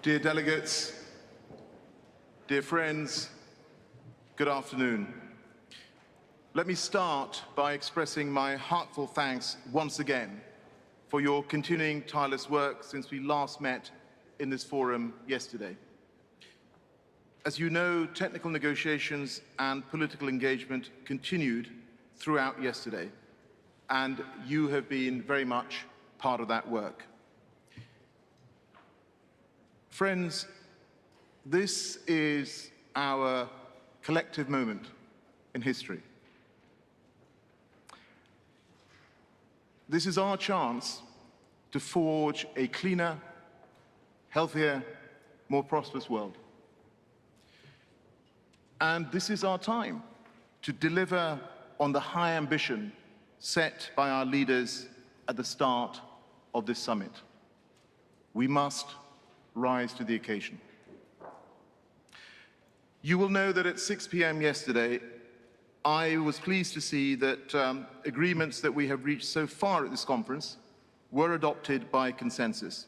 Dear delegates, dear friends, good afternoon. Let me start by expressing my heartfelt thanks once again for your continuing tireless work since we last met in this forum yesterday. As you know, technical negotiations and political engagement continued throughout yesterday, and you have been very much part of that work. Friends, this is our collective moment in history. This is our chance to forge a cleaner, healthier, more prosperous world. And this is our time to deliver on the high ambition set by our leaders at the start of this summit. We must rise to the occasion. You will know that at 6 p.m. yesterday, I was pleased to see that agreements that we have reached so far at this conference were adopted by consensus.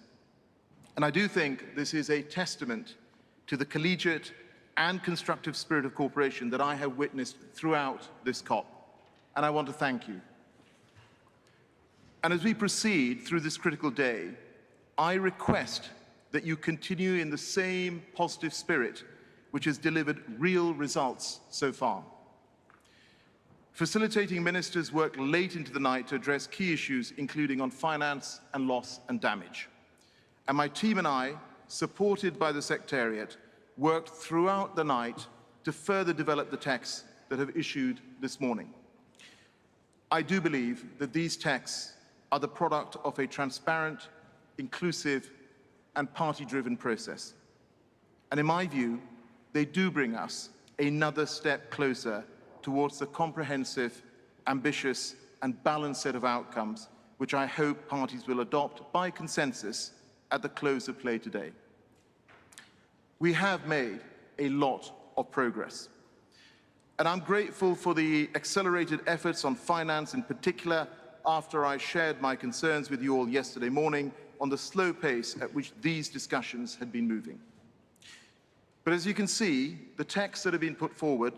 And I do think this is a testament to the collegiate and constructive spirit of cooperation that I have witnessed throughout this COP. And I want to thank you. And as we proceed through this critical day, I request that you continue in the same positive spirit which has delivered real results so far. Facilitating ministers work late into the night to address key issues, including on finance and loss and damage. And my team and I, supported by the Secretariat, worked throughout the night to further develop the texts that have issued this morning. I do believe that these texts are the product of a transparent, inclusive, and party-driven process. And in my view, they do bring us another step closer towards the comprehensive, ambitious, and balanced set of outcomes which I hope parties will adopt by consensus at the close of play today. We have made a lot of progress. And I'm grateful for the accelerated efforts on finance in particular after I shared my concerns with you all yesterday morning on the slow pace at which these discussions had been moving. But as you can see, the texts that have been put forward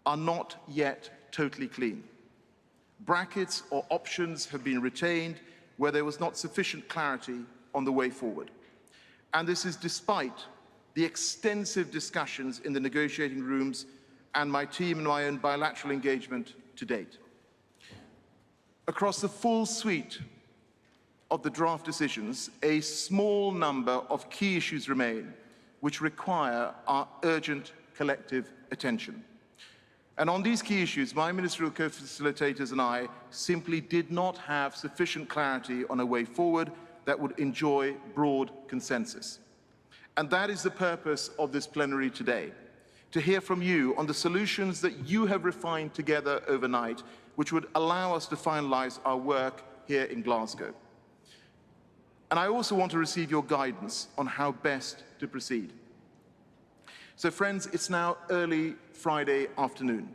are not yet totally clean. Brackets or options have been retained where there was not sufficient clarity on the way forward. And this is despite the extensive discussions in the negotiating rooms and my team and my own bilateral engagement to date. Across the full suite of the draft decisions, a small number of key issues remain which require our urgent collective attention. And on these key issues, my ministerial co-facilitators and I simply did not have sufficient clarity on a way forward that would enjoy broad consensus. And that is the purpose of this plenary today, to hear from you on the solutions that you have refined together overnight, which would allow us to finalize our work here in Glasgow. And I also want to receive your guidance on how best to proceed. So friends, it's now early Friday afternoon.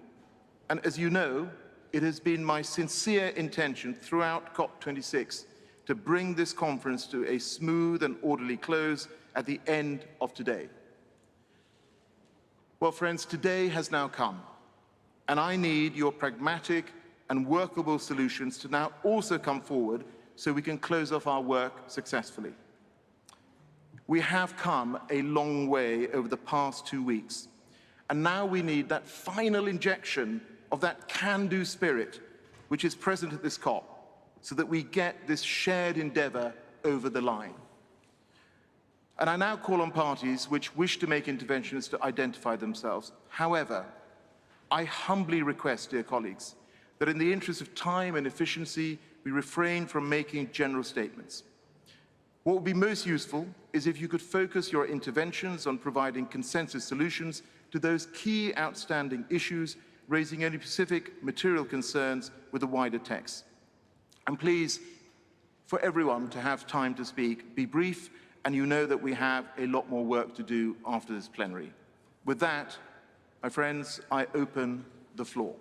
And as you know, it has been my sincere intention throughout COP26 to bring this conference to a smooth and orderly close at the end of today. Well, friends, today has now come, and I need your pragmatic and workable solutions to now also come forward so we can close off our work successfully. We have come a long way over the past 2 weeks, and now we need that final injection of that can-do spirit which is present at this COP, so that we get this shared endeavor over the line. And I now call on parties which wish to make interventions to identify themselves. However, I humbly request, dear colleagues, that in the interest of time and efficiency, we refrain from making general statements. What would be most useful is if you could focus your interventions on providing consensus solutions to those key outstanding issues, raising any specific material concerns with the wider text. And please, for everyone to have time to speak, be brief, and you know that we have a lot more work to do after this plenary. With that, my friends, I open the floor.